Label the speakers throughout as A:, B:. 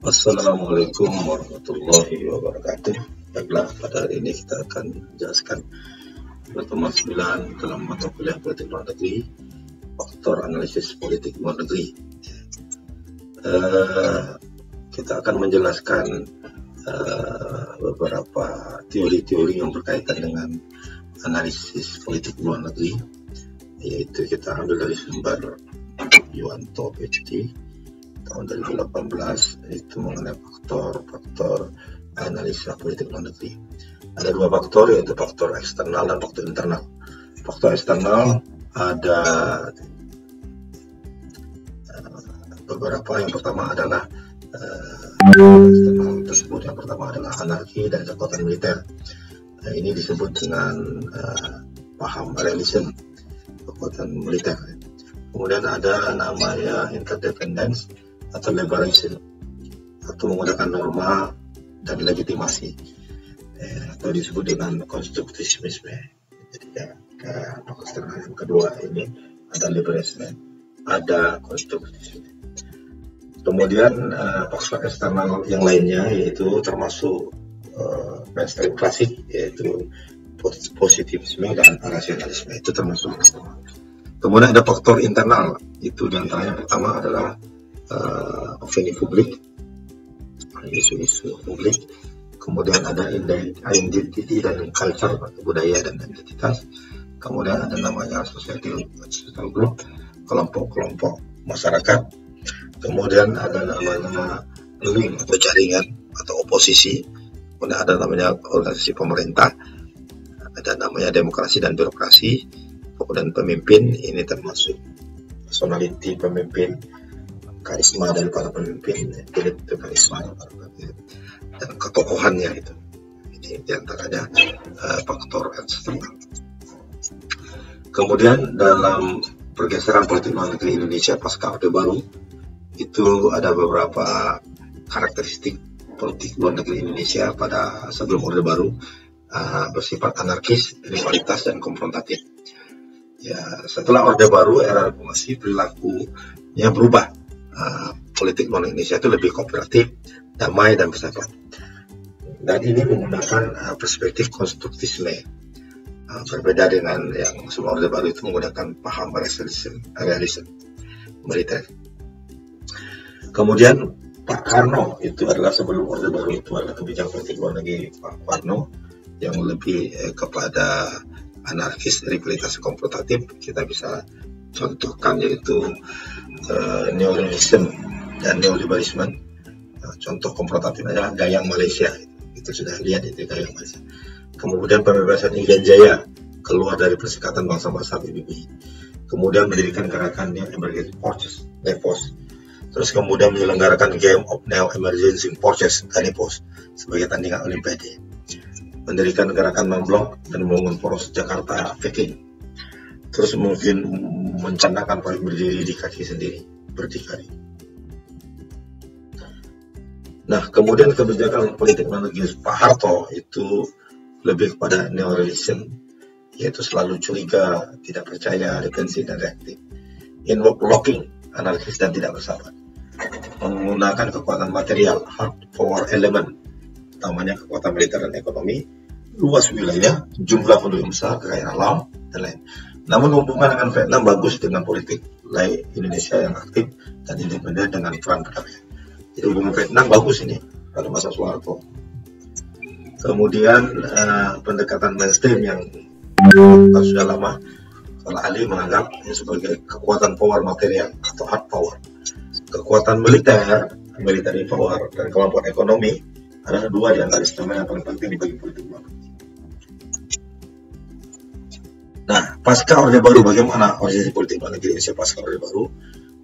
A: Assalamualaikum warahmatullahi wabarakatuh. Baiklah, pada hari ini kita akan menjelaskan pertemuan 9 dalam mata kuliah politik luar negeri, faktor analisis politik luar negeri. Kita akan menjelaskan beberapa teori-teori yang berkaitan dengan analisis politik luar negeri, yaitu kita ambil dari sumber Yuwanto PhD tahun 2018, itu mengenai faktor analisa politik luar negeri. Ada dua faktor, yaitu faktor eksternal dan faktor internal. Faktor eksternal ada beberapa. Yang pertama adalah eksternal tersebut, yang pertama adalah anarki dan kekuatan militer. Ini disebut dengan paham realism, kekuatan militer. Kemudian ada namanya interdependence atau liberation, atau menggunakan norma dan legitimasi, atau disebut dengan konstruktivisme. Jadi faktor eksternal yang kedua ini ada liberation, ada konstruktivisme. Kemudian faktor eksternal yang lainnya yaitu termasuk mainstream klasik, yaitu positivisme dan rasionalisme, itu termasuk eksternal. Kemudian ada faktor internal, itu diantaranya pertama adalah opini publik, isu-isu publik. Kemudian ada identity dan culture, budaya dan identitas. Kemudian ada namanya social group, kelompok-kelompok masyarakat. Kemudian ada namanya link atau jaringan atau oposisi. Kemudian ada namanya organisasi pemerintah. Ada namanya demokrasi dan birokrasi. Kemudian pemimpin, ini termasuk personality pemimpin, karisma dari para pemimpin, itu karisma dari para pemimpin, dan ketokohannya itu. Ini diantaranya faktor eksternal. Kemudian dalam pergeseran politik luar negeri Indonesia pasca Orde Baru, itu ada beberapa karakteristik politik luar negeri Indonesia pada sebelum Orde Baru, bersifat anarkis, rivalitas, dan konfrontatif. Ya, setelah Orde Baru, era reformasi, perilakunya berubah. Politik luar Indonesia itu lebih kooperatif, damai, dan bersahabat. Dan ini menggunakan perspektif konstruktivisme, berbeda dengan yang sebelum Orde Baru itu menggunakan paham realism militer. Kemudian Pak Karno, itu adalah sebelum Orde Baru, itu adalah kebijakan politik luar negeri Pak Karno yang lebih kepada anarkis, rivalitas, konfrontatif. Kita bisa contohkan yaitu neoliberalisme dan neoliberalisme. Contoh konfrontatif adalah Gayang Malaysia, itu sudah lihat itu Gayang Malaysia. Kemudian pembebasan Irian Jaya, keluar dari Perserikatan Bangsa-Bangsa PBB. Kemudian mendirikan gerakan Neo Emergency Forces (NEFOS). Terus kemudian menyelenggarakan Game of Neo Emergency Forces (GANEFOS) sebagai tandingan Olimpiade. Mendirikan gerakan non-blok dan membangun poros Jakarta Peking. Terus mungkin mencanangkan paling berdiri di kaki sendiri, berdikari. Nah, kemudian kebijakan politik luar negeri Pak Harto itu lebih kepada neorealism, yaitu selalu curiga, tidak percaya, defensif, dan reaktif. Inward looking, anarkis, dan tidak bersahabat. Menggunakan kekuatan material, hard power element, utamanya kekuatan militer dan ekonomi, luas wilayah, jumlah penduduk besar, kekayaan alam, dan lain. Namun hubungan dengan Vietnam bagus dengan politik lain Indonesia yang aktif dan independen dengan peran perdamaian. Jadi hubungan Vietnam bagus ini pada masa Soeharto. Kemudian pendekatan mainstream yang sudah lama, kalau Ali menganggap sebagai kekuatan power material atau hard power. Kekuatan military power, dan kelompok ekonomi adalah dua di antara instrumen yang paling penting bagi politik luar negeri. Nah, pasca Orde Baru, bagaimana organisasi politik luar negeri Indonesia pasca Orde Baru?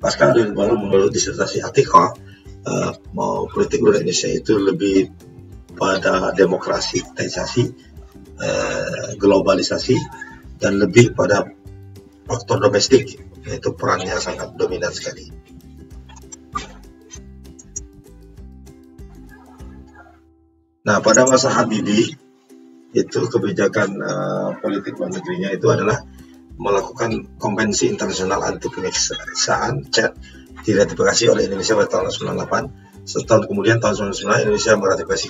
A: Pasca Orde Baru, menurut disertasi Atika, politik luar Indonesia itu lebih pada demokratisasi, globalisasi, dan lebih pada faktor domestik, yaitu perannya sangat dominan sekali. Nah, pada masa Habibie, itu kebijakan politik luar negerinya itu adalah melakukan konvensi internasional anti penyiksaan, CET, diratifikasi oleh Indonesia pada tahun 1998 Setahun kemudian tahun 1999 Indonesia meratifikasi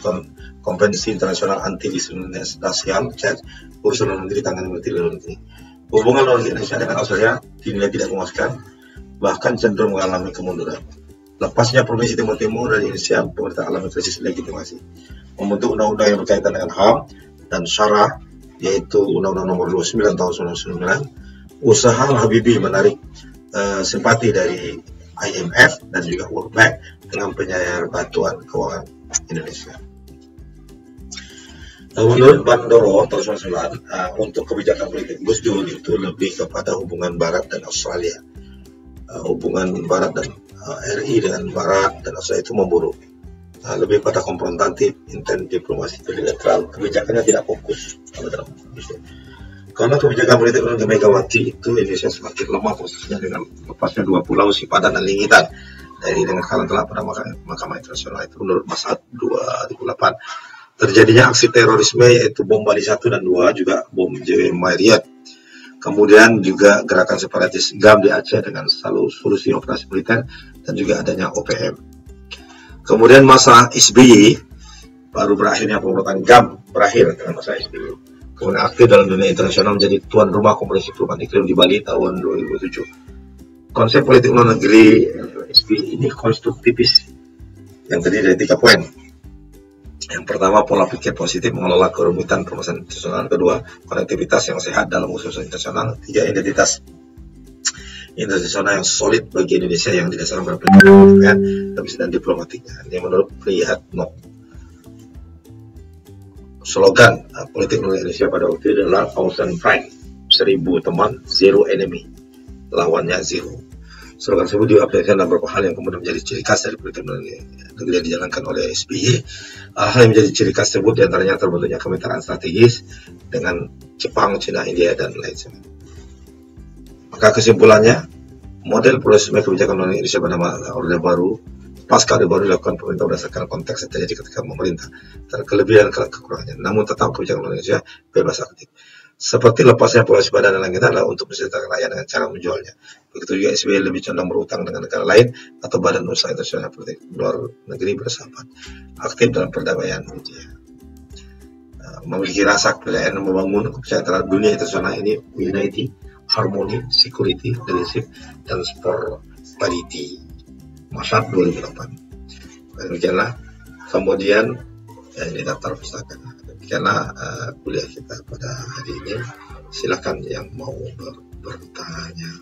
A: Konvensi Internasional Anti Diskriminasi CED, urusan luar negeri tangani Menteri Luar Negeri. Hubungan luar negeri Indonesia dengan Australia dinilai tidak memuaskan, bahkan cenderung mengalami kemunduran. Lepasnya Provinsi Timur Timur dari Indonesia, pemerintah alami krisis legitimasi, membentuk undang-undang yang berkaitan dengan HAM dan SYARA, yaitu Undang-Undang Nomor 29 tahun 1999. Usaha Habibie menarik simpati dari IMF dan juga World Bank dengan penyayar bantuan keuangan Indonesia. Menurut Bandoro tahun 1999, untuk kebijakan politik Gus Dur itu lebih kepada hubungan Barat dan Australia. Hubungan Barat dan RI dengan Barat dan Australia itu memburuk. Lebih pada konfrontatif, intens diplomasi bilateral, kebijakannya tidak fokus dalam karena kebijakan politik Megawati itu Indonesia semakin lemah posisinya dengan lepasnya 2 pulau Sipadan dan Lingitan dari dengan kalah telak pada Mahkamah Internasional itu menurut Masad 2008. Terjadinya aksi terorisme yaitu bom Bali 1 dan 2, juga bom JW Marriott. Kemudian juga gerakan separatis GAM di Aceh dengan solusi operasi militer dan juga adanya OPM. Kemudian masa SBY, baru berakhirnya pemberontakan GAM berakhir dengan masa SBY. Kemudian aktif dalam dunia internasional menjadi tuan rumah Konferensi Perubahan Iklim di Bali tahun 2007. Konsep politik luar negeri SBY ini konstruktivis yang terdiri dari 3 poin. Yang pertama, pola pikir positif mengelola kerumitan permasalahan internasional. Kedua, konektivitas yang sehat dalam urusan internasional. 3, identitas internasional yang solid bagi Indonesia yang didasarkan pada pendidikan dan diplomatiknya. Ini menurut Priyatno. Slogan politik luar Indonesia pada waktu itu adalah 1000 friends, 1000 teman, 0 enemy, lawannya 0. Slogan tersebut diaplikasikan dalam beberapa hal yang kemudian menjadi ciri khas dari politik luar negeri yang dijalankan oleh SBY. Hal yang menjadi ciri khas tersebut diantaranya terbentuknya kemitraan strategis dengan Jepang, China, India, dan lain sebagainya. Maka kesimpulannya, model pluralisme kebijakan luar negeri Indonesia pada Orde Baru pasca Orde Baru dilakukan pemerintah berdasarkan konteks yang terjadi ketika memerintah, kelebihan dan kekurangannya. Namun tetap kebijakan luar Indonesia bebas aktif. Seperti lepasnya Pulau Sipadan dan Langitan adalah untuk menceritakan rakyat dengan cara menjualnya. Begitu juga SBY lebih condong berutang dengan negara lain atau badan usaha internasional politik luar negeri bersahabat, aktif dalam perdamaian dunia. Memiliki rasa kepercayaan membangun kepercayaan terhadap dunia internasional ini, unity, harmony, security, leadership, dan prosperity. Masad 2008. Demikianlah. Kemudian ini daftar pustaka. Demikianlah kuliah kita pada hari ini. Silakan yang mau bertanya.